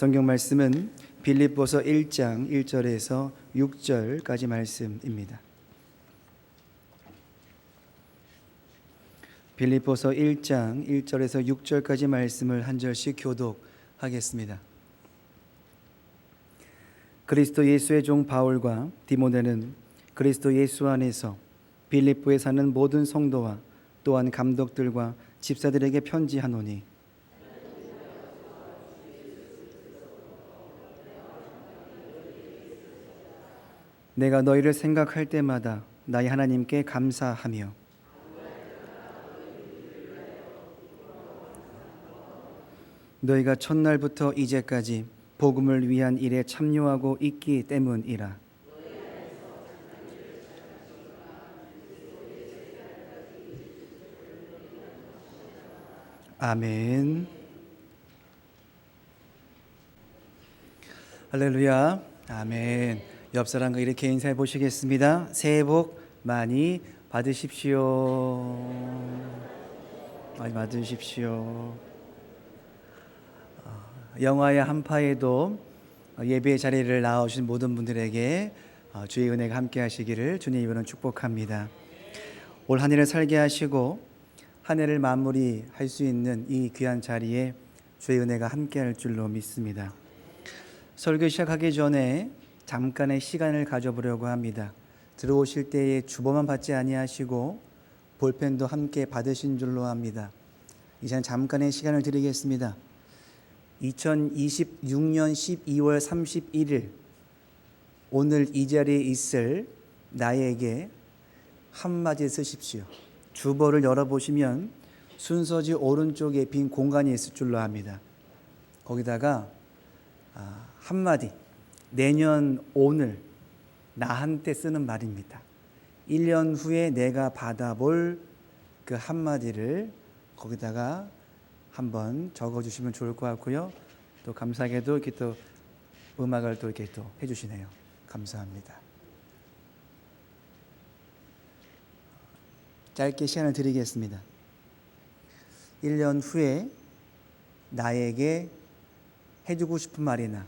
성경 말씀은 빌립보서 1장 1절에서 6절까지 말씀입니다. 빌립보서 1장 1절에서 6절까지 말씀을 한 절씩 교독하겠습니다. 그리스도 예수의 종 바울과 디모데는 그리스도 예수 안에서 빌립보에 사는 모든 성도와 또한 감독들과 집사들에게 편지하노니, 내가 너희를 생각할 때마다 나의 하나님께 감사하며 너희가 첫날부터 이제까지 복음을 위한 일에 참여하고 있기 때문이라. 아멘. 할렐루야. 아멘. 옆 사람과 이렇게 인사해 보시겠습니다. 새해 복 많이 받으십시오. 많이 받으십시오. 영화의 한파에도 예배 자리를 나오신 모든 분들에게 주의 은혜가 함께 하시기를 주님 이름으로 축복합니다. 올 한 해를 살게 하시고 한 해를 마무리할 수 있는 이 귀한 자리에 주의 은혜가 함께 할 줄로 믿습니다. 설교 시작하기 전에 잠깐의 시간을 가져보려고 합니다. 들어오실 때에 주보만 받지 아니하시고 볼펜도 함께 받으신 줄로 합니다. 이제 잠깐의 시간을 드리겠습니다. 2026년 12월 31일 오늘 이 자리에 있을 나에게 한마디 쓰십시오. 주보를 열어보시면 순서지 오른쪽에 빈 공간이 있을 줄로 압니다. 거기다가 한마디, 내년 오늘 나한테 쓰는 말입니다. 1년 후에 내가 받아볼 그 한마디를 거기다가 한번 적어주시면 좋을 것 같고요. 또 감사하게도 이렇게 또 음악을 또 이렇게 또 해주시네요. 감사합니다. 짧게 시간을 드리겠습니다. 1년 후에 나에게 해주고 싶은 말이나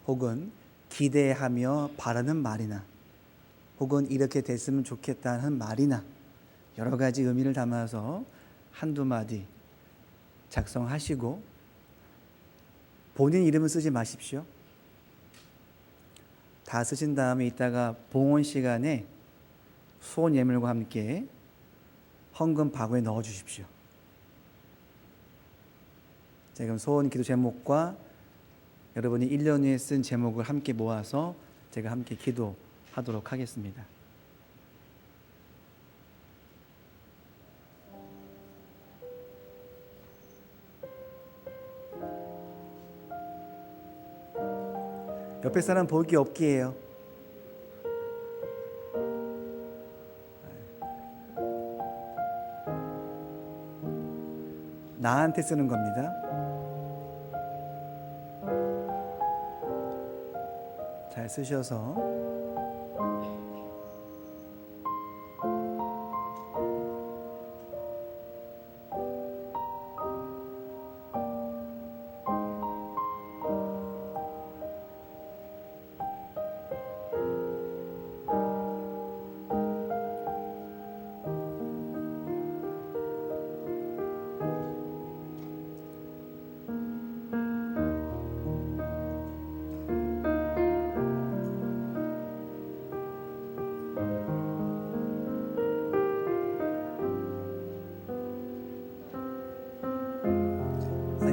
혹은 기대하며 바라는 말이나 혹은 이렇게 됐으면 좋겠다는 말이나 여러 가지 의미를 담아서 한두 마디 작성하시고 본인 이름은 쓰지 마십시오. 다 쓰신 다음에 이따가 봉헌 시간에 소원 예물과 함께 헌금 바구니에 넣어 주십시오. 지금 소원 기도 제목과 여러분이 1년 후에 쓴 제목을 함께 모아서 제가 함께 기도하도록 하겠습니다. 옆에 사람 보기 없기에요. 나한테 쓰는 겁니다. 잘 쓰셔서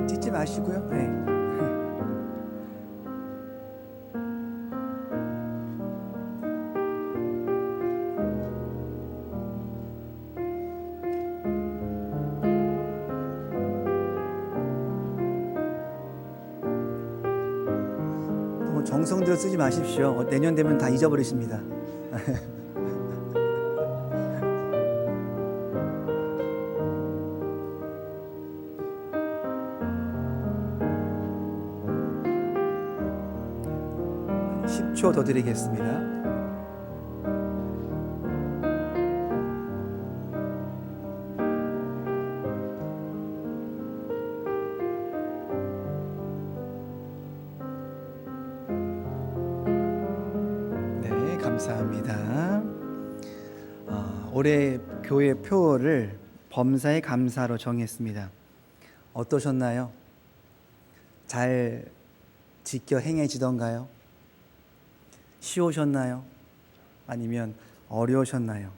찢지 마시고요. 네. 너무 정성 들여 쓰지 마십시오. 내년 되면 다 잊어버리십니다. 더 드리겠습니다. 감사합니다. 올해 교회 표어를 범사에 감사로 정했습니다. 어떠셨나요? 잘 지켜 행해지던가요? 쉬우셨나요? 아니면 어려우셨나요?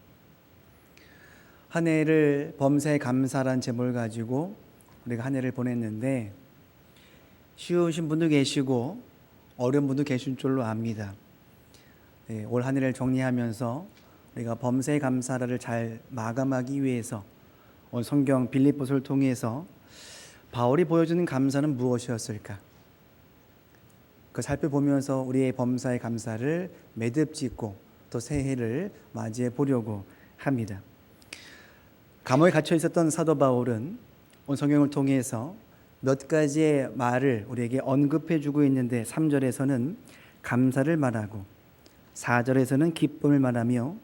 한 해를 범사에 감사란 제목을 가지고 우리가 한 해를 보냈는데 쉬우신 분도 계시고 어려운 분도 계신 줄로 압니다. 올 한 해를 정리하면서 우리가 범사에 감사를 잘 마감하기 위해서 오늘 성경 빌립보서를 통해서 바울이 보여주는 감사는 무엇이었을까? 그 살펴보면서 우리의 범사에 감사를 매듭 짓고 또 새해를 맞이해 보려고 합니다. 감옥에 갇혀 있었던 사도 바울은 오늘 성경을 통해서 몇 가지의 말을 우리에게 언급해 주고 있는데 3절에서는 감사를 말하고 4절에서는 기쁨을 말하며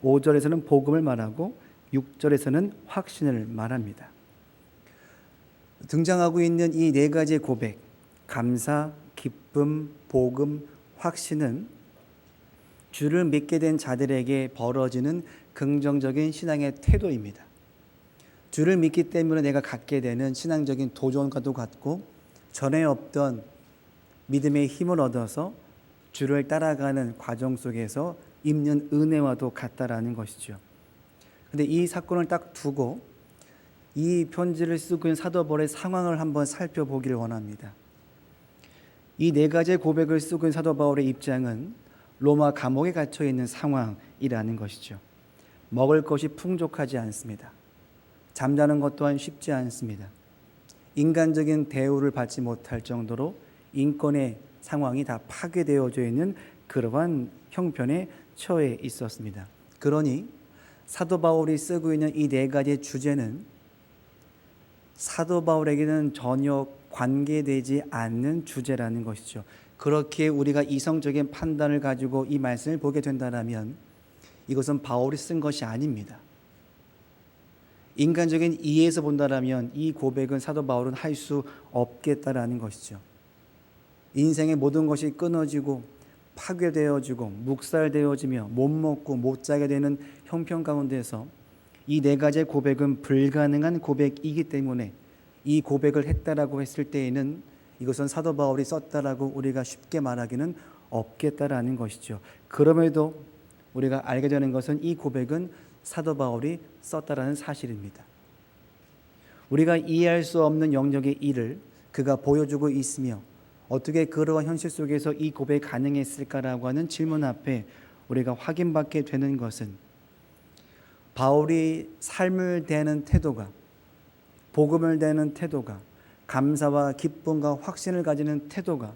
5절에서는 복음을 말하고 6절에서는 확신을 말합니다. 등장하고 있는 이 네 가지의 고백, 감사, 기쁨, 복음, 확신은 주를 믿게 된 자들에게 벌어지는 긍정적인 신앙의 태도입니다. 주를 믿기 때문에 내가 갖게 되는 신앙적인 도전과도 같고 전에 없던 믿음의 힘을 얻어서 주를 따라가는 과정 속에서 입는 은혜와도 같다라는 것이죠. 그런데 이 사건을 딱 두고 이 편지를 쓰고 있는 사도 바울의 상황을 한번 살펴보기를 원합니다. 이 네 가지의 고백을 쓰고 있는 사도 바울의 입장은 로마 감옥에 갇혀 있는 상황이라는 것이죠. 먹을 것이 풍족하지 않습니다. 잠자는 것 또한 쉽지 않습니다. 인간적인 대우를 받지 못할 정도로 인권의 상황이 다 파괴되어져 있는 그러한 형편에 처해 있었습니다. 그러니 사도 바울이 쓰고 있는 이 네 가지의 주제는 사도 바울에게는 전혀 관계되지 않는 주제라는 것이죠. 그렇게 우리가 이성적인 판단을 가지고 이 말씀을 보게 된다면 이것은 바울이 쓴 것이 아닙니다. 인간적인 이해에서 본다면 이 고백은 사도 바울은 할 수 없겠다라는 것이죠. 인생의 모든 것이 끊어지고 파괴되어지고 묵살되어지며 못 먹고 못 자게 되는 형편 가운데서 이 네 가지의 고백은 불가능한 고백이기 때문에 이 고백을 했다라고 했을 때에는 이것은 사도 바울이 썼다라고 우리가 쉽게 말하기는 없겠다라는 것이죠. 그럼에도 우리가 알게 되는 것은 이 고백은 사도 바울이 썼다라는 사실입니다. 우리가 이해할 수 없는 영역의 일을 그가 보여주고 있으며 어떻게 그러한 현실 속에서 이 고백이 가능했을까라고 하는 질문 앞에 우리가 확인받게 되는 것은 바울이 삶을 대하는 태도가, 복음을 대하는 태도가, 감사와 기쁨과 확신을 가지는 태도가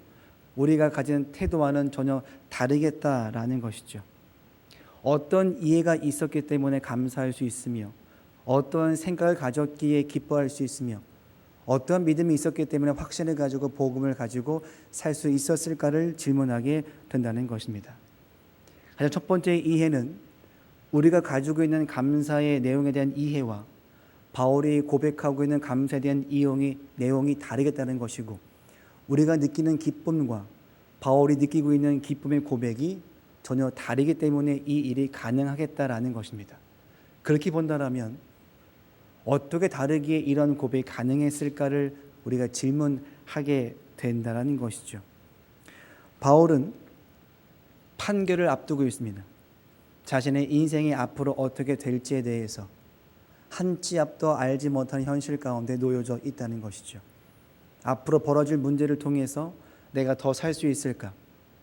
우리가 가지는 태도와는 전혀 다르겠다라는 것이죠. 어떤 이해가 있었기 때문에 감사할 수 있으며 어떤 생각을 가졌기에 기뻐할 수 있으며 어떤 믿음이 있었기 때문에 확신을 가지고 복음을 가지고 살 수 있었을까를 질문하게 된다는 것입니다. 가장 첫 번째 이해는 우리가 가지고 있는 감사의 내용에 대한 이해와 바울이 고백하고 있는 감사에 대한 내용이 다르겠다는 것이고 우리가 느끼는 기쁨과 바울이 느끼고 있는 기쁨의 고백이 전혀 다르기 때문에 이 일이 가능하겠다라는 것입니다. 그렇게 본다면 어떻게 다르기에 이런 고백이 가능했을까를 우리가 질문하게 된다는 것이죠. 바울은 판결을 앞두고 있습니다. 자신의 인생이 앞으로 어떻게 될지에 대해서 한 치 앞도 알지 못하는 현실 가운데 놓여져 있다는 것이죠. 앞으로 벌어질 문제를 통해서 내가 더 살 수 있을까?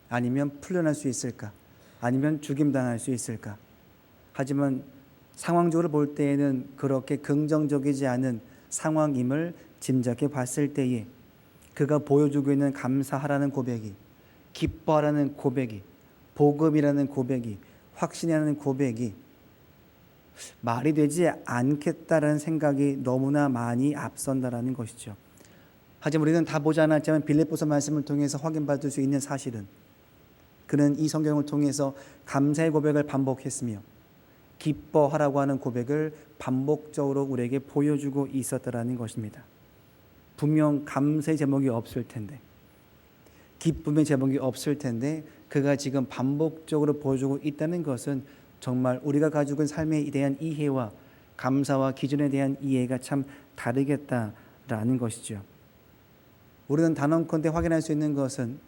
아니면 풀려날 수 있을까? 아니면 죽임당할 수 있을까? 하지만 상황적으로 볼 때에는 그렇게 긍정적이지 않은 상황임을 짐작해 봤을 때에 그가 보여주고 있는 감사하라는 고백이, 기뻐하라는 고백이, 복음이라는 고백이, 확신이라는 고백이 말이 되지 않겠다라는 생각이 너무나 많이 앞선다라는 것이죠. 하지만 우리는 다 보지 않았지만 빌립보서 말씀을 통해서 확인받을 수 있는 사실은 그는 이 성경을 통해서 감사의 고백을 반복했으며 기뻐하라고 하는 고백을 반복적으로 우리에게 보여주고 있었다라는 것입니다. 분명 감사의 제목이 없을 텐데 기쁨의 제목이 없을 텐데 그가 지금 반복적으로 보여주고 있다는 것은 정말 우리가 가지고 있는 삶에 대한 이해와 감사와 기준에 대한 이해가 참 다르겠다라는 것이죠. 우리는 단언컨대 확인할 수 있는 것은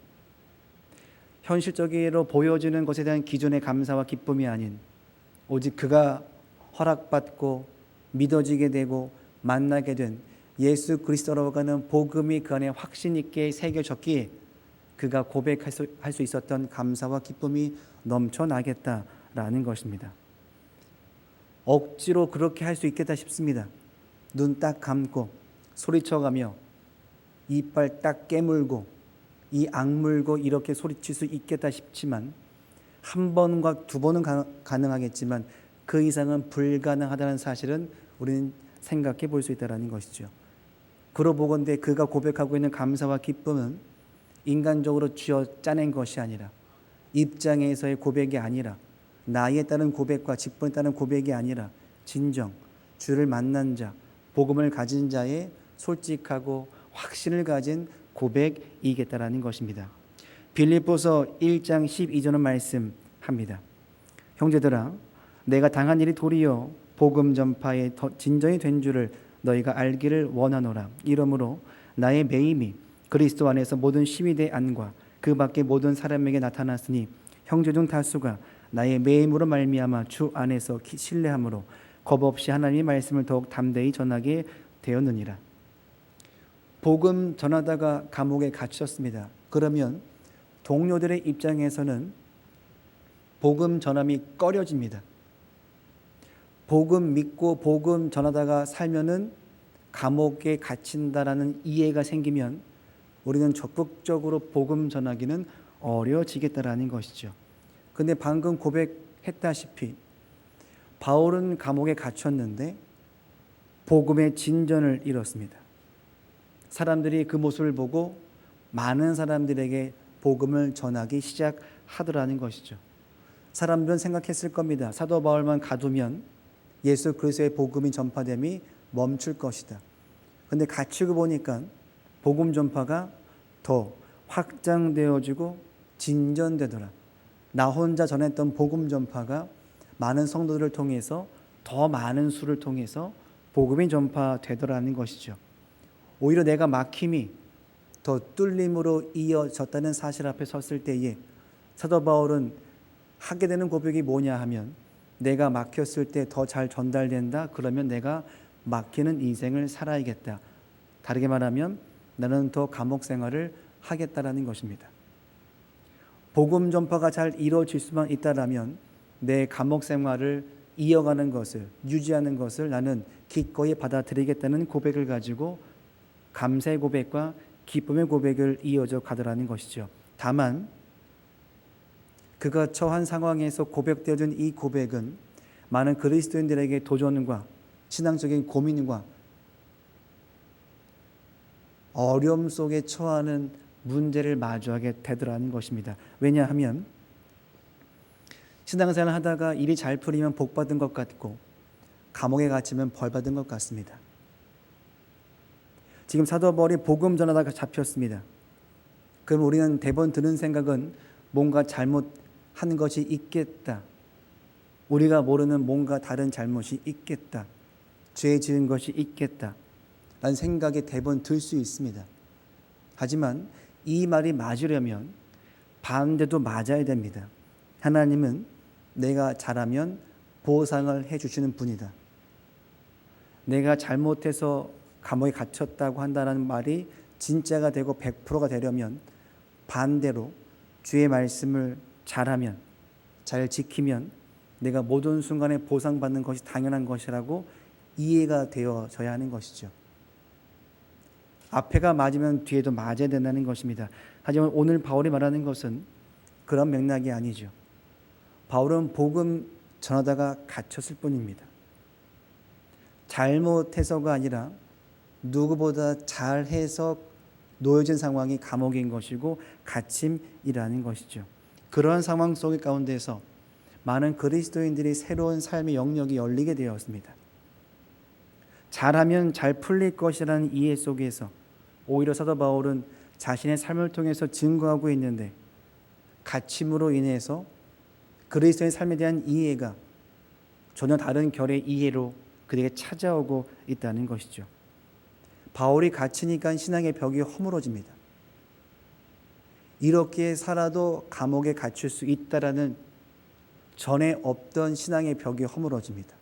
현실적으로 보여지는 것에 대한 기준의 감사와 기쁨이 아닌 오직 그가 허락받고 믿어지게 되고 만나게 된 예수 그리스도라고 하는 복음이 그 안에 확신 있게 새겨졌기에 그가 고백할 수 있었던 감사와 기쁨이 넘쳐나겠다라는 것입니다. 억지로 그렇게 할 수 있겠다 싶습니다. 눈 딱 감고 소리쳐가며 이빨 딱 깨물고 이 악물고 이렇게 소리칠 수 있겠다 싶지만 한 번과 두 번은 가능하겠지만 그 이상은 불가능하다는 사실은 우리는 생각해 볼 수 있다는 것이죠. 그러보건대 그가 고백하고 있는 감사와 기쁨은 인간적으로 쥐어 짜낸 것이 아니라 입장에서의 고백이 아니라 나이에 따른 고백과 직분에 따른 고백이 아니라 진정 주를 만난 자, 복음을 가진 자의 솔직하고 확신을 가진 고백이겠다라는 것입니다. 빌립보서 1장 12절은 말씀합니다. 형제들아 내가 당한 일이 도리어 복음 전파에 진전이 된 줄을 너희가 알기를 원하노라. 이러므로 나의 매임이 그리스도 안에서 모든 시위대 안과 그 밖의 모든 사람에게 나타났으니 형제 중 다수가 나의 매임으로 말미암아 주 안에서 신뢰함으로 겁없이 하나님의 말씀을 더욱 담대히 전하게 되었느니라. 복음 전하다가 감옥에 갇혔습니다. 그러면 동료들의 입장에서는 복음 전함이 꺼려집니다. 복음 믿고 복음 전하다가 살면은 감옥에 갇힌다라는 이해가 생기면 우리는 적극적으로 복음 전하기는 어려워지겠다라는 것이죠. 근데 방금 고백했다시피 바울은 감옥에 갇혔는데 복음의 진전을 이뤘습니다. 사람들이 그 모습을 보고 많은 사람들에게 복음을 전하기 시작하더라는 것이죠. 사람들은 생각했을 겁니다. 사도 바울만 가두면 예수 그리스도의 복음이 전파됨이 멈출 것이다. 그런데 갇히고 보니까 복음 전파가 더 확장되어지고 진전되더라. 나 혼자 전했던 복음 전파가 많은 성도들을 통해서 더 많은 수를 통해서 복음이 전파되더라는 것이죠. 오히려 내가 막힘이 더 뚫림으로 이어졌다는 사실 앞에 섰을 때에 사도 바울은 하게 되는 고백이 뭐냐 하면 내가 막혔을 때 더 잘 전달된다. 그러면 내가 막히는 인생을 살아야겠다. 다르게 말하면 나는 더 감옥 생활을 하겠다라는 것입니다. 복음 전파가 잘 이루어질 수만 있다라면 내 감옥 생활을 이어가는 것을 유지하는 것을 나는 기꺼이 받아들이겠다는 고백을 가지고 감사의 고백과 기쁨의 고백을 이어져 가더라는 것이죠. 다만 그가 처한 상황에서 고백되어진 이 고백은 많은 그리스도인들에게 도전과 신앙적인 고민과 어려움 속에 처하는 문제를 마주하게 되더라는 것입니다. 왜냐하면 신앙생활을 하다가 일이 잘 풀리면 복 받은 것 같고 감옥에 갇히면 벌 받은 것 같습니다. 지금 사도 바울이 복음 전하다가 잡혔습니다. 그럼 우리는 대번 드는 생각은 뭔가 잘못한 것이 있겠다. 우리가 모르는 뭔가 다른 잘못이 있겠다. 죄 지은 것이 있겠다. 라는 생각이 대번 들 수 있습니다. 하지만 이 말이 맞으려면 반대도 맞아야 됩니다. 하나님은 내가 잘하면 보상을 해주시는 분이다. 내가 잘못해서 감옥에 갇혔다고 한다는 말이 진짜가 되고 100%가 되려면 반대로 주의 말씀을 잘하면 잘 지키면 내가 모든 순간에 보상받는 것이 당연한 것이라고 이해가 되어져야 하는 것이죠. 앞에가 맞으면 뒤에도 맞아야 된다는 것입니다. 하지만 오늘 바울이 말하는 것은 그런 맥락이 아니죠. 바울은 복음 전하다가 갇혔을 뿐입니다. 잘못해서가 아니라 누구보다 잘해서 놓여진 상황이 감옥인 것이고 갇힘이라는 것이죠. 그러한 상황 속의 가운데서 많은 그리스도인들이 새로운 삶의 영역이 열리게 되었습니다. 잘하면 잘 풀릴 것이라는 이해 속에서 오히려 사도 바울은 자신의 삶을 통해서 증거하고 있는데 갇힘으로 인해서 그리스도의 삶에 대한 이해가 전혀 다른 결의 이해로 그에게 찾아오고 있다는 것이죠. 바울이 갇히니까 신앙의 벽이 허물어집니다. 이렇게 살아도 감옥에 갇힐 수 있다라는 전에 없던 신앙의 벽이 허물어집니다.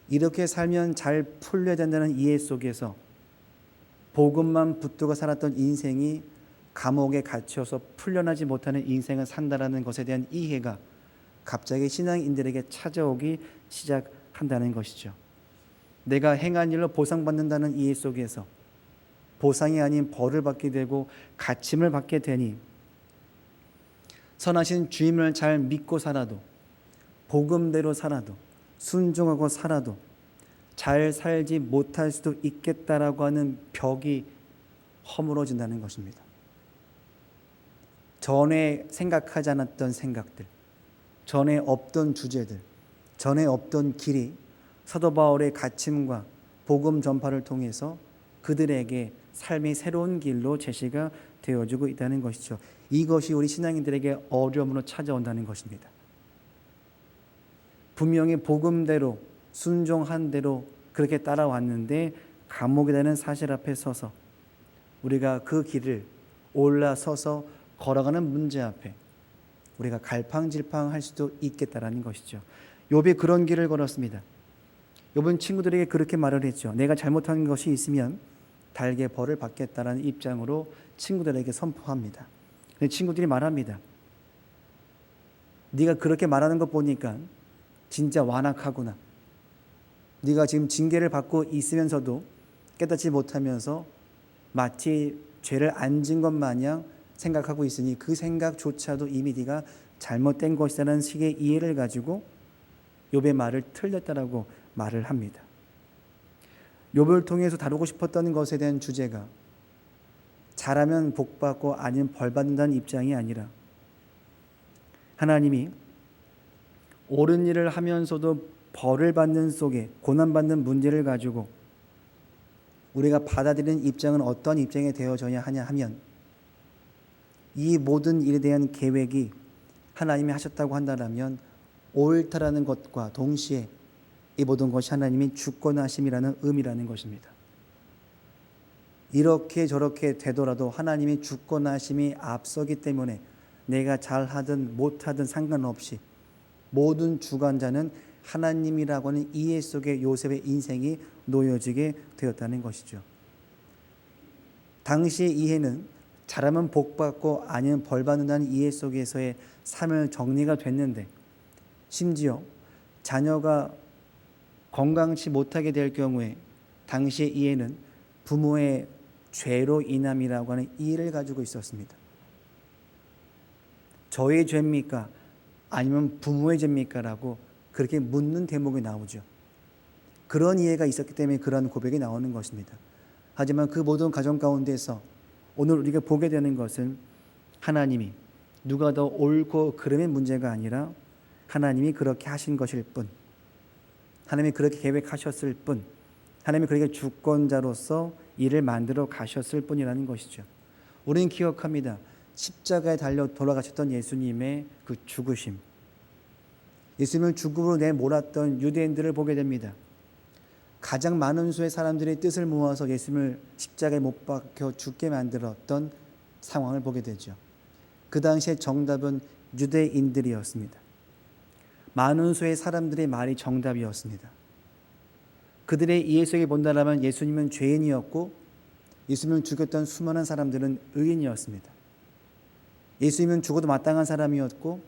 이렇게 살면 잘 풀려야 된다는 이해 속에서 복음만 붙들고 살았던 인생이 감옥에 갇혀서 풀려나지 못하는 인생을 산다라는 것에 대한 이해가 갑자기 신앙인들에게 찾아오기 시작한다는 것이죠. 내가 행한 일로 보상받는다는 이해 속에서 보상이 아닌 벌을 받게 되고 갇힘을 받게 되니 선하신 주님을 잘 믿고 살아도 복음대로 살아도 순종하고 살아도 잘 살지 못할 수도 있겠다라고 하는 벽이 허물어진다는 것입니다. 전에 생각하지 않았던 생각들, 전에 없던 주제들, 전에 없던 길이 사도 바울의 갇힘과 복음 전파를 통해서 그들에게 삶의 새로운 길로 제시가 되어지고 있다는 것이죠. 이것이 우리 신앙인들에게 어려움으로 찾아온다는 것입니다. 분명히 복음대로 순종한 대로 그렇게 따라왔는데 감옥이라는 사실 앞에 서서 우리가 그 길을 올라서서 걸어가는 문제 앞에 우리가 갈팡질팡할 수도 있겠다라는 것이죠. 욥이 그런 길을 걸었습니다. 욥은 친구들에게 그렇게 말을 했죠. 내가 잘못한 것이 있으면 달게 벌을 받겠다라는 입장으로 친구들에게 선포합니다. 근데 친구들이 말합니다. 네가 그렇게 말하는 것 보니까 진짜 완악하구나. 네가 지금 징계를 받고 있으면서도 깨닫지 못하면서 마치 죄를 안 진 것 마냥 생각하고 있으니 그 생각조차도 이미 네가 잘못된 것이라는 식의 이해를 가지고 욥의 말을 틀렸다라고 말을 합니다. 욥을 통해서 다루고 싶었던 것에 대한 주제가 잘하면 복받고 아니면 벌받는다는 입장이 아니라 하나님이 옳은 일을 하면서도 벌을 받는 속에 고난받는 문제를 가지고 우리가 받아들이는 입장은 어떤 입장이 되어져야 하냐 하면 이 모든 일에 대한 계획이 하나님이 하셨다고 한다면 옳다라는 것과 동시에 이 모든 것이 하나님이 주권하심이라는 의미라는 것입니다. 이렇게 저렇게 되더라도 하나님이 주권하심이 앞서기 때문에 내가 잘하든 못하든 상관없이 모든 주관자는 하나님이라고 하는 이해 속에 요셉의 인생이 놓여지게 되었다는 것이죠. 당시의 이해는 잘하면 복받고 아니면 벌받는다는 이해 속에서의 삶을 정리가 됐는데 심지어 자녀가 건강치 못하게 될 경우에 당시의 이해는 부모의 죄로 인함이라고 하는 이해를 가지고 있었습니다. 저의 죄입니까? 아니면 부모의 죄입니까? 라고 그렇게 묻는 대목이 나오죠. 그런 이해가 있었기 때문에 그런 고백이 나오는 것입니다. 하지만 그 모든 가정 가운데서 오늘 우리가 보게 되는 것은 하나님이 누가 더 옳고 그름의 문제가 아니라 하나님이 그렇게 하신 것일 뿐, 하나님이 그렇게 계획하셨을 뿐, 하나님이 그렇게 주권자로서 일을 만들어 가셨을 뿐이라는 것이죠. 우리는 기억합니다. 십자가에 달려 돌아가셨던 예수님의 그 죽으심, 예수님을 죽음으로 내몰았던 유대인들을 보게 됩니다. 가장 많은 수의 사람들의 뜻을 모아서 예수님을 십자가에 못 박혀 죽게 만들었던 상황을 보게 되죠. 그 당시에 정답은 유대인들이었습니다. 많은 수의 사람들의 말이 정답이었습니다. 그들의 이해 속에 본다면 예수님은 죄인이었고 예수님을 죽였던 수많은 사람들은 의인이었습니다. 예수님은 죽어도 마땅한 사람이었고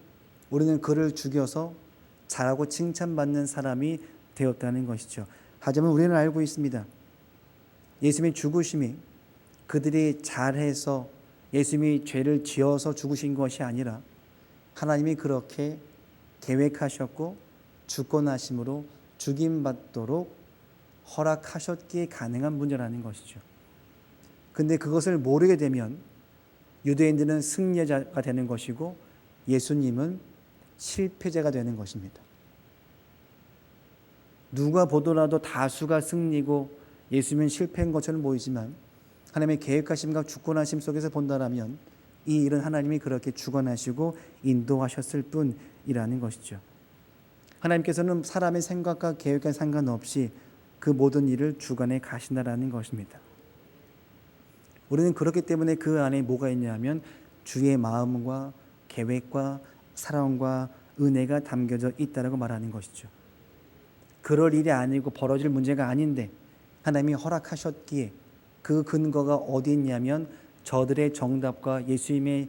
우리는 그를 죽여서 잘하고 칭찬받는 사람이 되었다는 것이죠. 하지만 우리는 알고 있습니다. 예수님의 죽으심이 그들이 잘해서 예수님이 죄를 지어서 죽으신 것이 아니라 하나님이 그렇게 계획하셨고 주권하심으로 죽임받도록 허락하셨기에 가능한 문제라는 것이죠. 근데 그것을 모르게 되면 유대인들은 승리자가 되는 것이고 예수님은 실패자가 되는 것입니다. 누가 보더라도 다수가 승리고 예수님은 실패한 것처럼 보이지만 하나님의 계획하심과 주권하심 속에서 본다라면 이 일은 하나님이 그렇게 주관하시고 인도하셨을 뿐이라는 것이죠. 하나님께서는 사람의 생각과 계획과 상관없이 그 모든 일을 주관해 가신다라는 것입니다. 우리는 그렇기 때문에 그 안에 뭐가 있냐면 주의 마음과 계획과 사랑과 은혜가 담겨져 있다라고 말하는 것이죠. 그럴 일이 아니고 벌어질 문제가 아닌데 하나님이 허락하셨기에 그 근거가 어디 있냐면 저들의 정답과 예수님의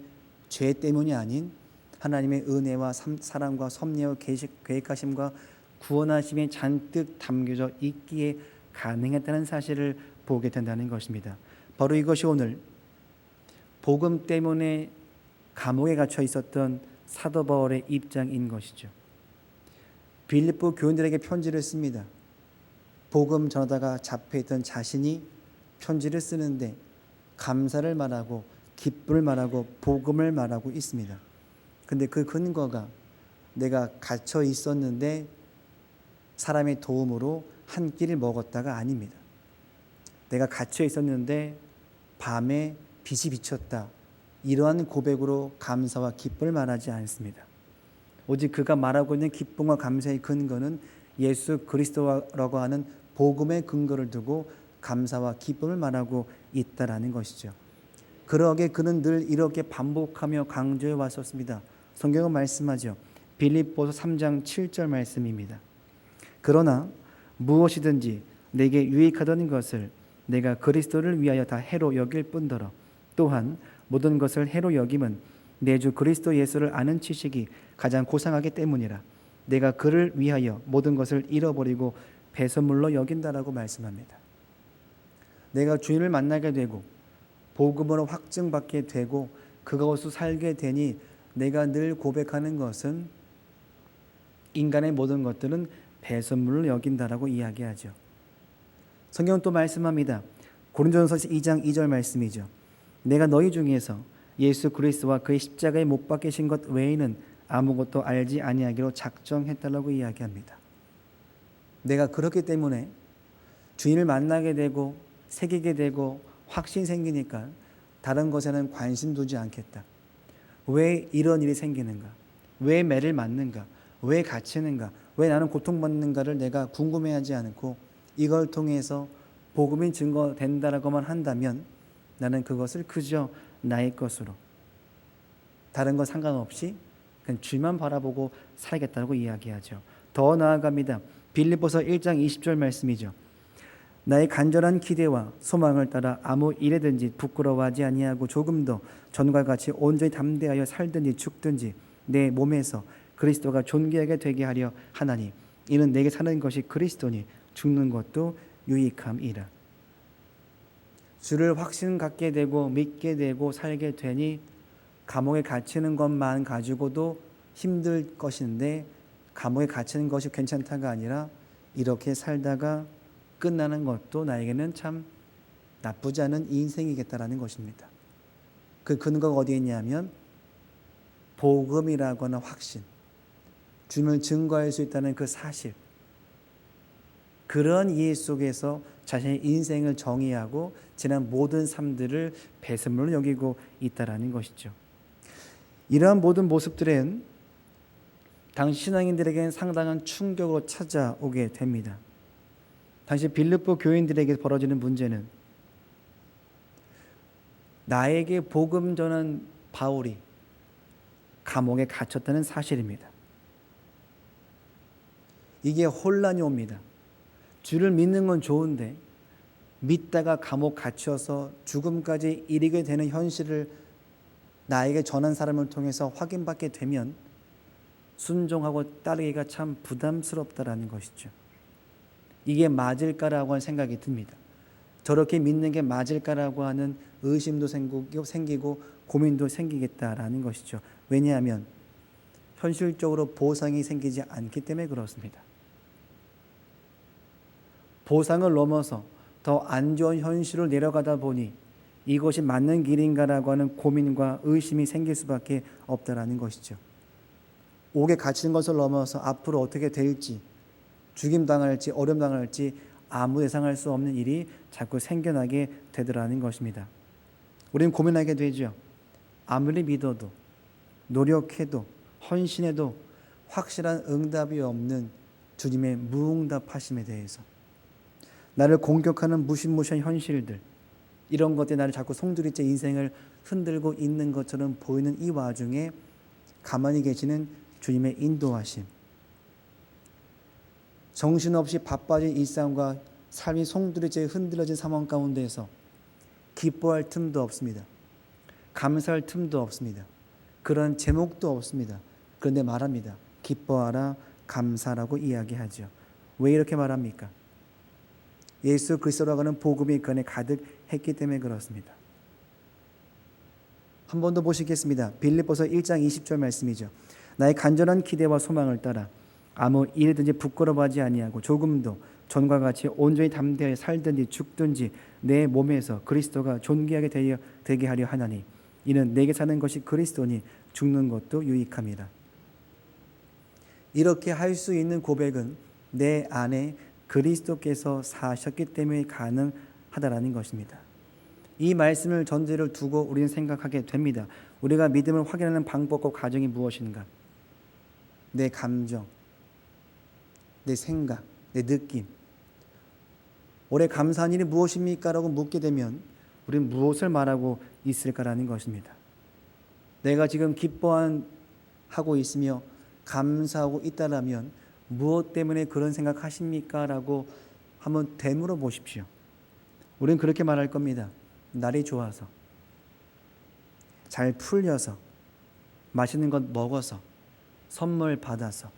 죄 때문이 아닌 하나님의 은혜와 사랑과 섭리와 계획하심과 구원하심에 잔뜩 담겨져 있기에 가능했다는 사실을 보게 된다는 것입니다. 바로 이것이 오늘 복음 때문에 감옥에 갇혀 있었던 사도 바울의 입장인 것이죠. 빌립보 교인들에게 편지를 씁니다. 복음 전하다가 잡혀있던 자신이 편지를 쓰는데 감사를 말하고 기쁨을 말하고 복음을 말하고 있습니다. 근데 그 근거가 내가 갇혀 있었는데 사람의 도움으로 한 끼를 먹었다가 아닙니다. 내가 갇혀 있었는데 밤에 빛이 비쳤다. 이러한 고백으로 감사와 기쁨을 말하지 않습니다. 오직 그가 말하고 있는 기쁨과 감사의 근거는 예수 그리스도라고 하는 복음의 근거를 두고 감사와 기쁨을 말하고 있다라는 것이죠. 그러게 그는 늘 이렇게 반복하며 강조해 왔었습니다. 성경은 말씀하죠. 빌립보서 3장 7절 말씀입니다. 그러나 무엇이든지 내게 유익하던 것을 내가 그리스도를 위하여 다 해로 여길 뿐더러 또한 모든 것을 해로 여김은 내 주 그리스도 예수를 아는 지식이 가장 고상하기 때문이라. 내가 그를 위하여 모든 것을 잃어버리고 배설물로 여긴다라고 말씀합니다. 내가 주님을 만나게 되고 복음으로 확증받게 되고 그것으로 살게 되니 내가 늘 고백하는 것은 인간의 모든 것들은 배설물로 여긴다라고 이야기하죠. 성경은 또 말씀합니다. 고린도전서 2장 2절 말씀이죠. 내가 너희 중에서 예수 그리스도와 그의 십자가에 못 박히신 것 외에는 아무것도 알지 아니하기로 작정했다라고 이야기합니다. 내가 그렇기 때문에 주님을 만나게 되고 새기게 되고 확신이 생기니까 다른 것에는 관심 두지 않겠다. 왜 이런 일이 생기는가? 왜 매를 맞는가? 왜 갇히는가? 왜 나는 고통받는가를 내가 궁금해하지 않고 이걸 통해서 복음이 증거된다라고만 한다면 나는 그것을 그저 나의 것으로 다른 것 상관없이 그냥 주만 바라보고 살겠다고 이야기하죠. 더 나아갑니다. 빌립보서 1장 20절 말씀이죠. 나의 간절한 기대와 소망을 따라 아무 일에든지 부끄러워하지 아니하고 조금도 전과 같이 온전히 담대하여 살든지 죽든지 내 몸에서 그리스도가 존귀하게 되게 하려 하나니 이는 내게 사는 것이 그리스도니 죽는 것도 유익함이라. 주를 확신 갖게 되고 믿게 되고 살게 되니 감옥에 갇히는 것만 가지고도 힘들 것인데 감옥에 갇히는 것이 괜찮다가 아니라 이렇게 살다가 끝나는 것도 나에게는 참 나쁘지 않은 인생이겠다라는 것입니다. 그 근거가 어디에 있냐면 복음이라고 하는 확신, 주님을 증거할 수 있다는 그 사실, 그런 이해 속에서 자신의 인생을 정의하고 지난 모든 삶들을 배설물로 여기고 있다라는 것이죠. 이러한 모든 모습들은 당시 신앙인들에게는 상당한 충격으로 찾아오게 됩니다. 당시 빌립보 교인들에게 벌어지는 문제는 나에게 복음 전한 바울이 감옥에 갇혔다는 사실입니다. 이게 혼란이 옵니다. 주를 믿는 건 좋은데 믿다가 감옥 갇혀서 죽음까지 이르게 되는 현실을 나에게 전한 사람을 통해서 확인받게 되면 순종하고 따르기가 참 부담스럽다라는 것이죠. 이게 맞을까라고 하는 생각이 듭니다. 저렇게 믿는 게 맞을까라고 하는 의심도 생기고 고민도 생기겠다라는 것이죠. 왜냐하면 현실적으로 보상이 생기지 않기 때문에 그렇습니다. 보상을 넘어서 더 안 좋은 현실을 내려가다 보니 이것이 맞는 길인가라고 하는 고민과 의심이 생길 수밖에 없다라는 것이죠. 옥에 갇히는 것을 넘어서 앞으로 어떻게 될지, 죽임당할지 어려움당할지 아무 예상할 수 없는 일이 자꾸 생겨나게 되더라는 것입니다. 우리는 고민하게 되죠. 아무리 믿어도 노력해도 헌신해도 확실한 응답이 없는 주님의 무응답하심에 대해서, 나를 공격하는 무시무시한 현실들, 이런 것들이 나를 자꾸 송두리째 인생을 흔들고 있는 것처럼 보이는 이 와중에 가만히 계시는 주님의 인도하심, 정신없이 바빠진 일상과 삶이 송두리째 흔들어진 상황 가운데에서 기뻐할 틈도 없습니다. 감사할 틈도 없습니다. 그런 제목도 없습니다. 그런데 말합니다. 기뻐하라, 감사라고 이야기하죠. 왜 이렇게 말합니까? 예수 그리스도라고 하는 복음이 그 안에 가득했기 때문에 그렇습니다. 한 번 더 보시겠습니다. 빌립보서 1장 20절 말씀이죠. 나의 간절한 기대와 소망을 따라 아무 일이든지 부끄러워하지 아니하고 조금도 전과 같이 온전히 담대하여 살든지 죽든지 내 몸에서 그리스도가 존귀하게 되게 하려 하나니 이는 내게 사는 것이 그리스도니 죽는 것도 유익함이라. 이렇게 할 수 있는 고백은 내 안에 그리스도께서 사셨기 때문에 가능하다라는 것입니다. 이 말씀을 전제를 두고 우리는 생각하게 됩니다. 우리가 믿음을 확인하는 방법과 과정이 무엇인가? 내 감정, 내 생각, 내 느낌. 올해 감사한 일이 무엇입니까? 라고 묻게 되면 우리는 무엇을 말하고 있을까라는 것입니다. 내가 지금 기뻐하고 있으며 감사하고 있다라면 무엇 때문에 그런 생각하십니까? 라고 한번 되물어 보십시오. 우리는 그렇게 말할 겁니다. 날이 좋아서, 잘 풀려서, 맛있는 것 먹어서, 선물 받아서.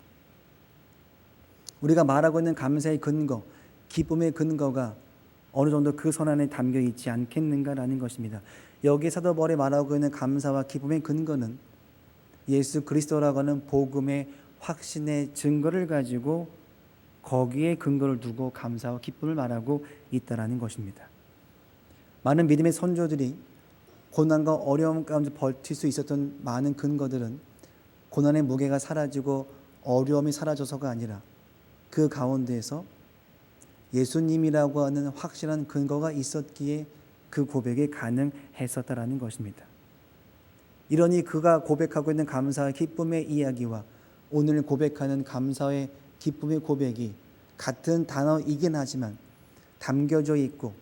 우리가 말하고 있는 감사의 근거, 기쁨의 근거가 어느 정도 그 손 안에 담겨 있지 않겠는가라는 것입니다. 여기 사도 바울이 말하고 있는 감사와 기쁨의 근거는 예수 그리스도라고 하는 복음의 확신의 증거를 가지고 거기에 근거를 두고 감사와 기쁨을 말하고 있다라는 것입니다. 많은 믿음의 선조들이 고난과 어려움 가운데 버틸 수 있었던 많은 근거들은 고난의 무게가 사라지고 어려움이 사라져서가 아니라 그 가운데에서 예수님이라고 하는 확실한 근거가 있었기에 그 고백이 가능했었다라는 것입니다. 이러니 그가 고백하고 있는 감사와 기쁨의 이야기와 오늘 고백하는 감사의 기쁨의 고백이 같은 단어이긴 하지만 담겨져 있고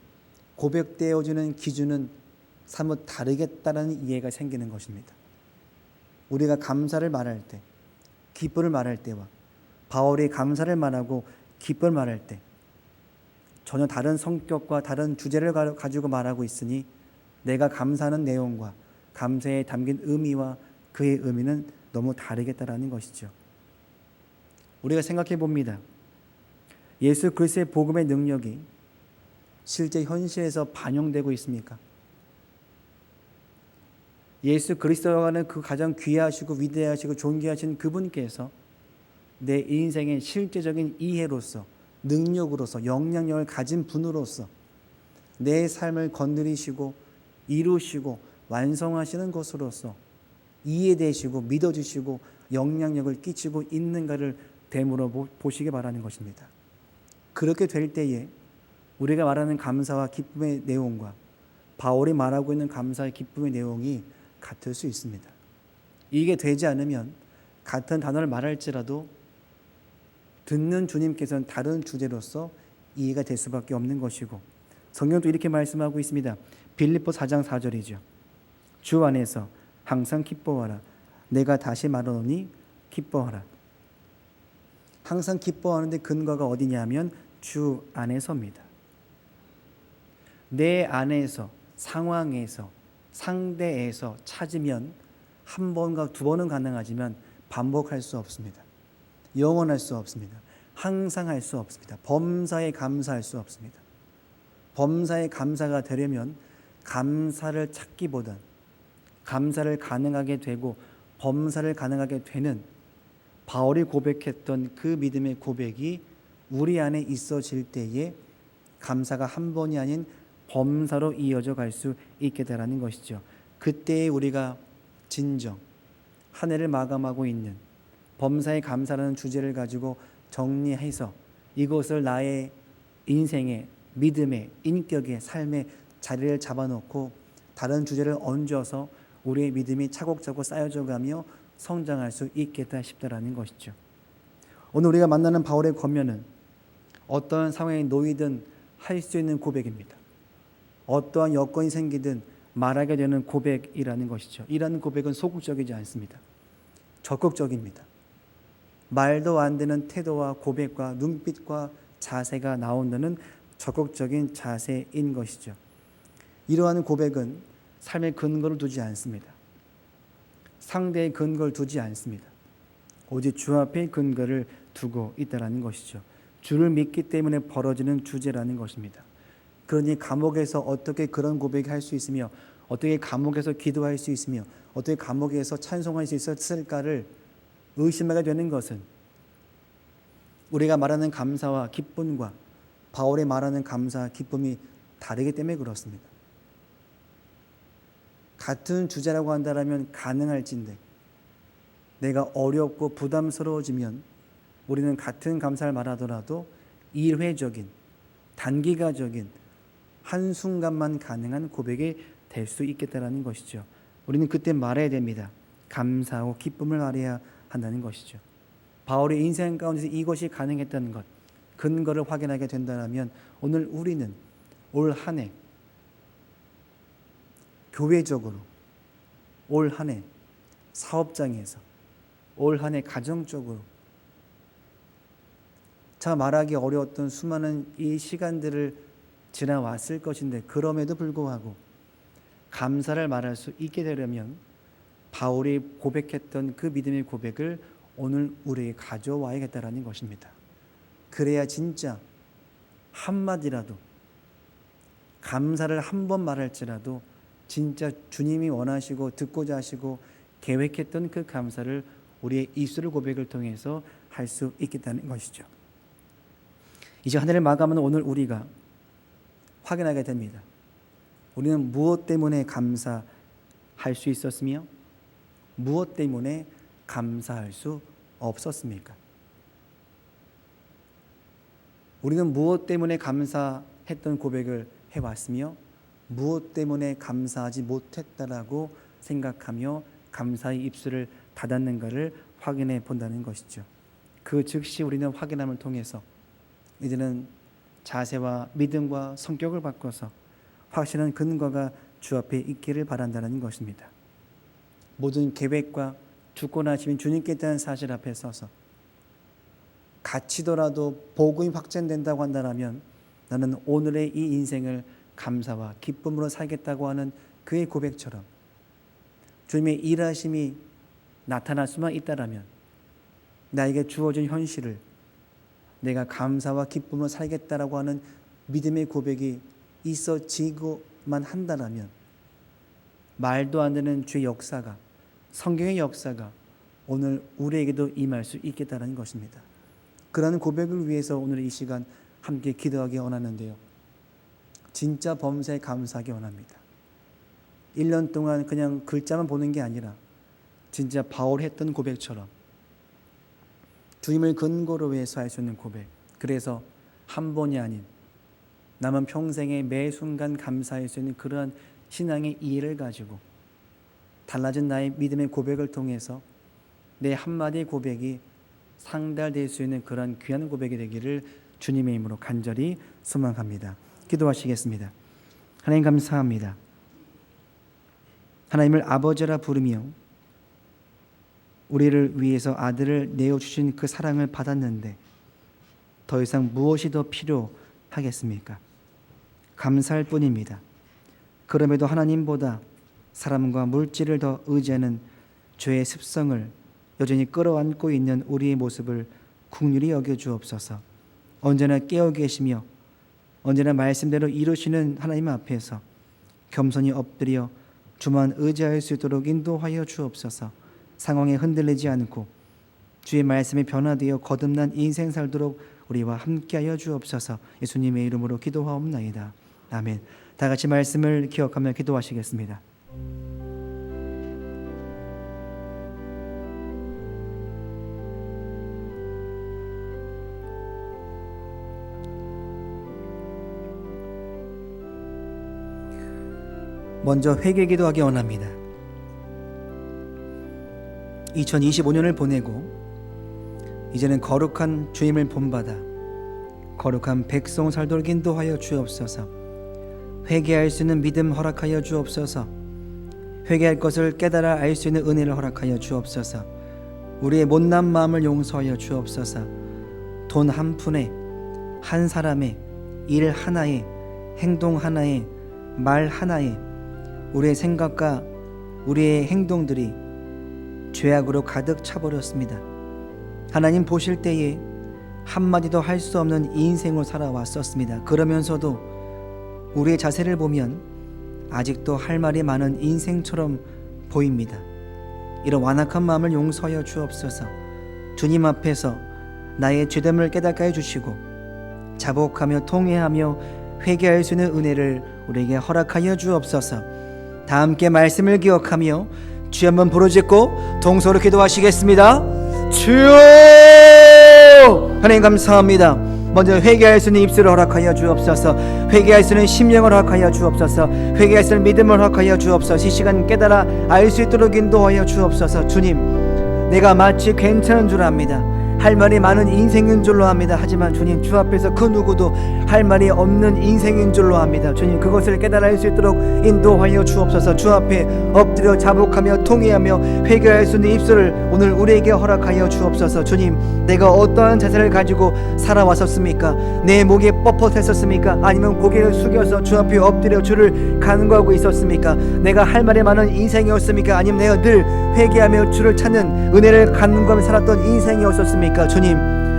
고백되어지는 기준은 사뭇 다르겠다라는 이해가 생기는 것입니다. 우리가 감사를 말할 때, 기쁨을 말할 때와 바울이 감사를 말하고 기쁨을 말할 때 전혀 다른 성격과 다른 주제를 가지고 말하고 있으니 내가 감사하는 내용과 감사에 담긴 의미와 그의 의미는 너무 다르겠다라는 것이죠. 우리가 생각해 봅니다. 예수 그리스도의 복음의 능력이 실제 현실에서 반영되고 있습니까? 예수 그리스도라고 하는 그 가장 귀하시고 위대하시고 존귀하신 그분께서 내 인생의 실제적인 이해로서, 능력으로서, 영향력을 가진 분으로서 내 삶을 건드리시고 이루시고 완성하시는 것으로서 이해되시고 믿어주시고 영향력을 끼치고 있는가를 되물어 보시기 바라는 것입니다. 그렇게 될 때에 우리가 말하는 감사와 기쁨의 내용과 바울이 말하고 있는 감사와 기쁨의 내용이 같을 수 있습니다. 이게 되지 않으면 같은 단어를 말할지라도 듣는 주님께서는 다른 주제로서 이해가 될 수밖에 없는 것이고, 성경도 이렇게 말씀하고 있습니다. 빌립보 4장 4절이죠. 주 안에서 항상 기뻐하라. 내가 다시 말하노니 기뻐하라. 항상 기뻐하는데 근거가 어디냐면 주 안에서입니다. 내 안에서, 상황에서, 상대에서 찾으면 한 번과 두 번은 가능하지만 반복할 수 없습니다. 영원할 수 없습니다. 항상 할 수 없습니다. 범사에 감사할 수 없습니다. 범사에 감사가 되려면 감사를 찾기보단 감사를 가능하게 되고 범사를 가능하게 되는 바울이 고백했던 그 믿음의 고백이 우리 안에 있어질 때에 감사가 한 번이 아닌 범사로 이어져 갈 수 있게 되라는 것이죠. 그때에 우리가 진정 한 해를 마감하고 있는 범사에 감사라는 주제를 가지고 정리해서 이것을 나의 인생의 믿음의 인격의 삶의 자리를 잡아놓고 다른 주제를 얹어서 우리의 믿음이 차곡차곡 쌓여져 가며 성장할 수 있겠다 싶다라는 것이죠. 오늘 우리가 만나는 바울의 권면은 어떠한 상황에 놓이든 할 수 있는 고백입니다. 어떠한 여건이 생기든 말하게 되는 고백이라는 것이죠. 이러한 고백은 소극적이지 않습니다. 적극적입니다. 말도 안 되는 태도와 고백과 눈빛과 자세가 나온다는 적극적인 자세인 것이죠. 이러한 고백은 삶의 근거를 두지 않습니다. 상대의 근거를 두지 않습니다. 오직 주 앞에 근거를 두고 있다는 것이죠. 주를 믿기 때문에 벌어지는 주제라는 것입니다. 그러니 감옥에서 어떻게 그런 고백할 수 있으며 어떻게 감옥에서 기도할 수 있으며 어떻게 감옥에서 찬송할 수 있었을까를 의심하게 되는 것은 우리가 말하는 감사와 기쁨과 바울이 말하는 감사와 기쁨이 다르기 때문에 그렇습니다. 같은 주제라고 한다면 가능할진데 내가 어렵고 부담스러워지면 우리는 같은 감사를 말하더라도 일회적인 단기가적인 한순간만 가능한 고백이 될 수 있겠다는 것이죠. 우리는 그때 말해야 됩니다. 감사하고 기쁨을 말해야 한다는 것이죠. 바울의 인생 가운데서 이것이 가능했다는 것, 근거를 확인하게 된다면 오늘 우리는 올 한 해 교회적으로, 올 한 해 사업장에서, 올 한 해 가정적으로 자 말하기 어려웠던 수많은 이 시간들을 지나왔을 것인데 그럼에도 불구하고 감사를 말할 수 있게 되려면 바울이 고백했던 그 믿음의 고백을 오늘 우리에게 가져와야겠다라는 것입니다. 그래야 진짜 한마디라도 감사를 한 번 말할지라도 진짜 주님이 원하시고 듣고자 하시고 계획했던 그 감사를 우리의 입술 고백을 통해서 할 수 있겠다는 것이죠. 이제 한 해를 마감하는 오늘 우리가 확인하게 됩니다. 우리는 무엇 때문에 감사할 수 있었으며 무엇 때문에 감사할 수 없었습니까? 우리는 무엇 때문에 감사했던 고백을 해왔으며 무엇 때문에 감사하지 못했다라고 생각하며 감사의 입술을 닫았는가를 확인해 본다는 것이죠. 그 즉시 우리는 확인함을 통해서 이제는 자세와 믿음과 성격을 바꿔서 확실한 근거가 주 앞에 있기를 바란다는 것입니다. 모든 계획과 주권하시는 주님께 대한 사실 앞에 서서 갇히더라도 복음이 확전된다고 한다면 나는 오늘의 이 인생을 감사와 기쁨으로 살겠다고 하는 그의 고백처럼 주님의 일하심이 나타날 수만 있다라면 나에게 주어진 현실을 내가 감사와 기쁨으로 살겠다라고 하는 믿음의 고백이 있어지고만 한다라면 말도 안 되는 주의 역사가 성경의 역사가 오늘 우리에게도 임할 수 있겠다는 것입니다. 그러한 고백을 위해서 오늘 이 시간 함께 기도하기 원하는데요. 진짜 범사에 감사하기 원합니다. 1년 동안 그냥 글자만 보는 게 아니라 진짜 바울이 했던 고백처럼 주님을 근거로 해서 할 수 있는 고백. 그래서 한 번이 아닌 남은 평생의 매 순간 감사할 수 있는 그러한 신앙의 이해를 가지고 달라진 나의 믿음의 고백을 통해서 내 한마디의 고백이 상달될 수 있는 그러한 귀한 고백이 되기를 주님의 이름으로 간절히 소망합니다. 기도하시겠습니다. 하나님 감사합니다. 하나님을 아버지라 부르며 우리를 위해서 아들을 내어주신 그 사랑을 받았는데 더 이상 무엇이 더 필요하겠습니까? 감사할 뿐입니다. 그럼에도 하나님보다 사람과 물질을 더 의지하는 죄의 습성을 여전히 끌어안고 있는 우리의 모습을 긍휼히 여겨주옵소서. 언제나 깨어 계시며 언제나 말씀대로 이루시는 하나님 앞에서 겸손히 엎드려 주만 의지할 수 있도록 인도하여 주옵소서. 상황에 흔들리지 않고 주의 말씀에 변화되어 거듭난 인생 살도록 우리와 함께하여 주옵소서. 예수님의 이름으로 기도하옵나이다. 아멘. 다 같이 말씀을 기억하며 기도하시겠습니다. 먼저 회개 기도하기 원합니다. 2025년을 보내고 이제는 거룩한 주임을 본받아 거룩한 백성 살도록 인도하여 주옵소서. 회개할 수 있는 믿음 허락하여 주옵소서. 회개할 것을 깨달아 알 수 있는 은혜를 허락하여 주옵소서. 우리의 못난 마음을 용서하여 주옵소서. 돈 한 푼에, 한 사람의, 일 하나에, 행동 하나에, 말 하나에 우리의 생각과 우리의 행동들이 죄악으로 가득 차버렸습니다. 하나님 보실 때에 한마디도 할 수 없는 인생으로 살아왔었습니다. 그러면서도 우리의 자세를 보면 아직도 할 말이 많은 인생처럼 보입니다. 이런 완악한 마음을 용서하여 주옵소서. 주님 앞에서 나의 죄됨을 깨닫게 해주시고 자복하며 통회하며 회개할 수 있는 은혜를 우리에게 허락하여 주옵소서. 다 함께 말씀을 기억하며 주여 한번 부르짖고 동서로 기도하시겠습니다. 주여! 하나님 감사합니다. 먼저 회개할 수 있는 입술을 허락하여 주옵소서. 회개할 수 있는 심령을 허락하여 주옵소서. 회개할 수 있는 믿음을 허락하여 주옵소서. 이 시간 깨달아 알 수 있도록 인도하여 주옵소서. 주님, 내가 마치 괜찮은 줄 압니다. 할 말이 많은 인생인 줄로 압니다. 하지만 주님, 주 앞에서 그 누구도 할 말이 없는 인생인 줄로 압니다. 주님, 그것을 깨달아 알 수 있도록 인도하여 주옵소서. 주 앞에 엎드려 자복하며 통회하며 회개할 수 있는 입술을 오늘 우리에게 허락하여 주옵소서. 주님, 내가 어떠한 자세를 가지고 살아왔었습니까? 내 목에 뻣뻣했었습니까? 아니면 고개를 숙여서 주 앞에 엎드려 주를 간구하고 있었습니까? 내가 할 말이 많은 인생이었습니까? 아니면 내가 늘 회개하며 주를 찾는 은혜를 간구하며 살았던 인생이었습니까? 주님,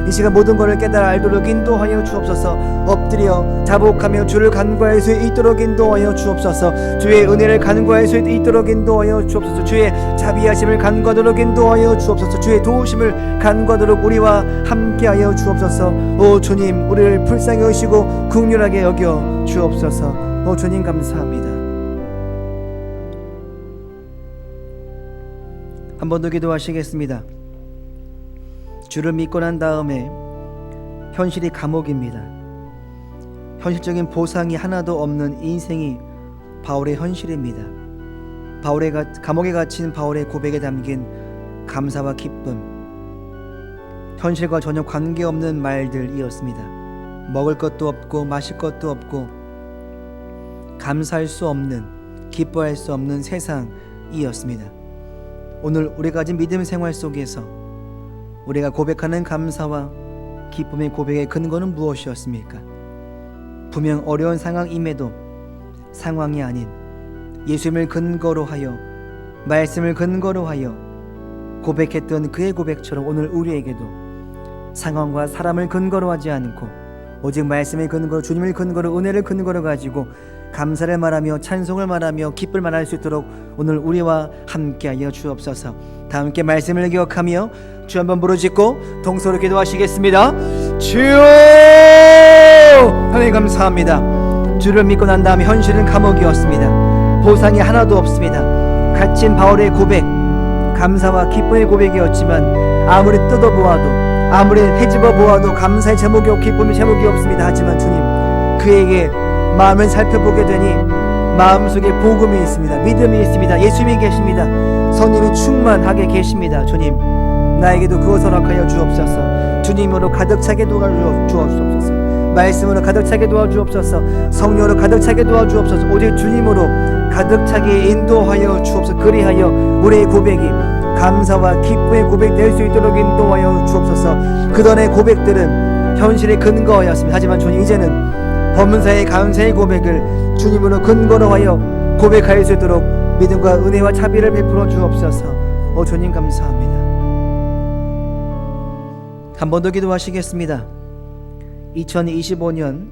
이 시간 모든 것을 깨달아 알도록 인도하여 주옵소서. 엎드려 자복하며 주를 간구할 수 있도록 인도하여 주옵소서. 주의 은혜를 간구할 수 있도록 인도하여 주옵소서. 주의 자비하심을 간구하도록 인도하여 주옵소서. 주의 도우심을 간구하도록 우리와 함께하여 주옵소서. 오 주님, 우리를 불쌍히 여기시고 긍휼하게 여겨 주옵소서. 오 주님 감사합니다. 한 번 더 기도하시겠습니다. 주를 믿고 난 다음에 현실이 감옥입니다. 현실적인 보상이 하나도 없는 인생이 바울의 현실입니다. 감옥에 갇힌 바울의 고백에 담긴 감사와 기쁨, 현실과 전혀 관계없는 말들이었습니다. 먹을 것도 없고 마실 것도 없고 감사할 수 없는, 기뻐할 수 없는 세상이었습니다. 오늘 우리가 가진 믿음 생활 속에서 우리가 고백하는 감사와 기쁨의 고백의 근거는 무엇이었습니까? 분명 어려운 상황임에도 상황이 아닌 예수님을 근거로 하여, 말씀을 근거로 하여 고백했던 그의 고백처럼 오늘 우리에게도 상황과 사람을 근거로 하지 않고 오직 말씀의 근거로, 주님을 근거로, 은혜를 근거로 가지고 감사를 말하며 찬송을 말하며 기쁨을 말할 수 있도록 오늘 우리와 함께하여 주옵소서. 다 함께 말씀을 기억하며 주 한번 부르짖고 동서로 기도하시겠습니다. 주여! 하나님 감사합니다. 주를 믿고 난 다음에 현실은 감옥이었습니다. 보상이 하나도 없습니다. 갇힌 바울의 고백, 감사와 기쁨의 고백이었지만 아무리 뜯어보아도, 아무리 헤집어 보아도 감사의 제목이 없고 기쁨의 제목이 없습니다. 하지만 주님, 그에게 마음을 살펴보게 되니 마음속에 복음이 있습니다. 믿음이 있습니다. 예수님이 계십니다. 성령이 충만하게 계십니다. 주님, 나에게도 그것을 허락하여 주옵소서. 주님으로 가득 차게 도와주옵소서. 말씀으로 가득 차게 도와주옵소서. 성령으로 가득 차게 도와주옵소서. 오직 주님으로 가득 차게 인도하여 주옵소서. 그리하여 우리의 고백이 감사와 기쁨의 고백 될 수 있도록 인도하여 주옵소서. 그전의 고백들은 현실에 근거하였습니다. 하지만 주님, 이제는 범사의 감사의 고백을 주님으로 근거로 하여 고백할 수 있도록 믿음과 은혜와 자비를 베풀어 주옵소서. 오 주님 감사합니다. 한 번 더 기도하시겠습니다. 2025년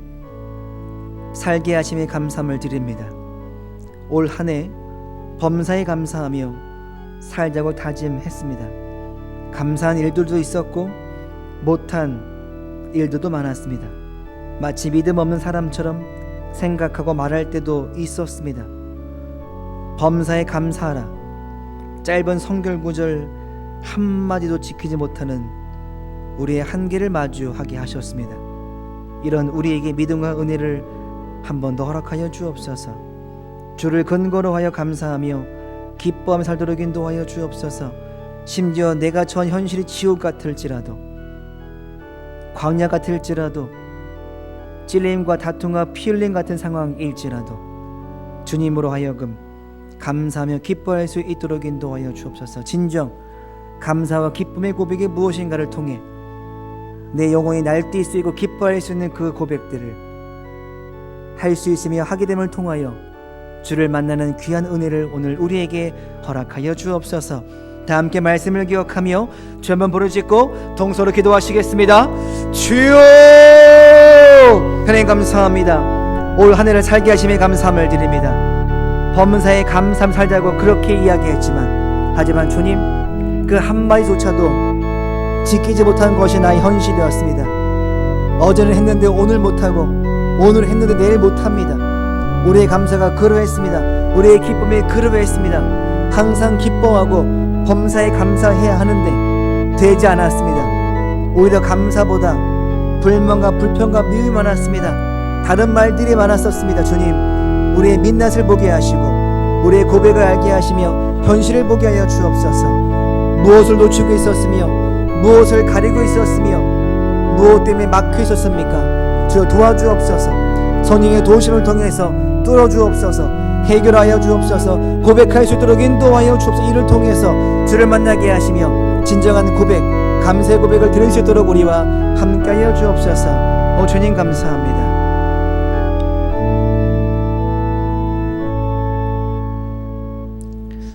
살게 하심에 감사함을 드립니다. 올 한 해 범사에 감사하며 살자고 다짐했습니다. 감사한 일들도 있었고 못한 일들도 많았습니다. 마치 믿음 없는 사람처럼 생각하고 말할 때도 있었습니다. 범사에 감사하라. 짧은 성결 구절 한마디도 지키지 못하는 우리의 한계를 마주하게 하셨습니다. 이런 우리에게 믿음과 은혜를 한 번 더 허락하여 주옵소서. 주를 근거로 하여 감사하며 기뻐하며 살도록 인도하여 주옵소서. 심지어 내가 처한 현실이 지옥 같을지라도, 광야 같을지라도, 찔림과 다툼과 피 흘림 같은 상황일지라도 주님으로 하여금 감사하며 기뻐할 수 있도록 인도하여 주옵소서. 진정 감사와 기쁨의 고백이 무엇인가를 통해 내 영혼이 날뛸 수 있고 기뻐할 수 있는 그 고백들을 할 수 있으며 하게 됨을 통하여 주를 만나는 귀한 은혜를 오늘 우리에게 허락하여 주옵소서. 다 함께 말씀을 기억하며 주 한번 부르짖고 동서로 기도하시겠습니다. 주여, 하나님 감사합니다. 올 한 해를 살게 하심에 감사함을 드립니다. 범사에 감사함 살자고 그렇게 이야기했지만, 하지만 주님, 그 한마디조차도 지키지 못한 것이 나의 현실이었습니다. 어제는 했는데 오늘 못하고, 오늘 했는데 내일 못합니다. 우리의 감사가 그러했습니다. 우리의 기쁨이 그러했습니다. 항상 기뻐하고 범사에 감사해야 하는데 되지 않았습니다. 오히려 감사보다 불만과 불평과 미움이 많았습니다. 다른 말들이 많았었습니다. 주님, 우리의 민낯을 보게 하시고 우리의 고백을 알게 하시며 현실을 보게 하여 주옵소서. 무엇을 놓치고 있었으며 무엇을 가리고 있었으며 무엇 때문에 막혀 있었습니까? 주여 도와주옵소서. 성령의 도심을 통해서 뚫어주옵소서. 해결하여 주옵소서. 고백할 수 있도록 인도하여 주옵소서. 이를 통해서 주를 만나게 하시며 진정한 고백, 감사의 고백을 드릴 수 있도록 우리와 함께하여 주옵소서. 주님 감사합니다.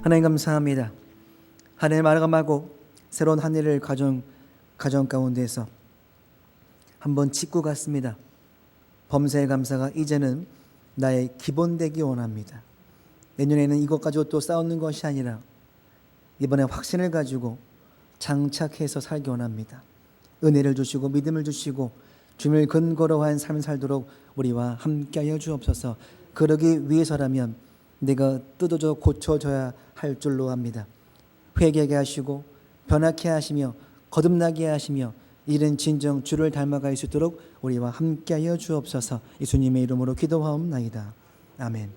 하나님 감사합니다. 한 해 마감하고 새로운 한 해를 가정 가운데에서 한번 짓고 갔습니다. 범사의 감사가 이제는 나의 기본 되기 원합니다. 내년에는 이것 가지고 또 싸우는 것이 아니라 이번에 확신을 가지고 장착해서 살기 원합니다. 은혜를 주시고 믿음을 주시고 주님을 근거로 한 삶을 살도록 우리와 함께하여 주옵소서. 그러기 위해서라면 내가 뜯어져 고쳐져야 할 줄로 압니다. 회개하게 하시고 변화케 하시며 거듭나게 하시며 이른 진정 주를 닮아갈 수 있도록 우리와 함께하여 주옵소서. 예수님의 이름으로 기도하옵나이다. 아멘.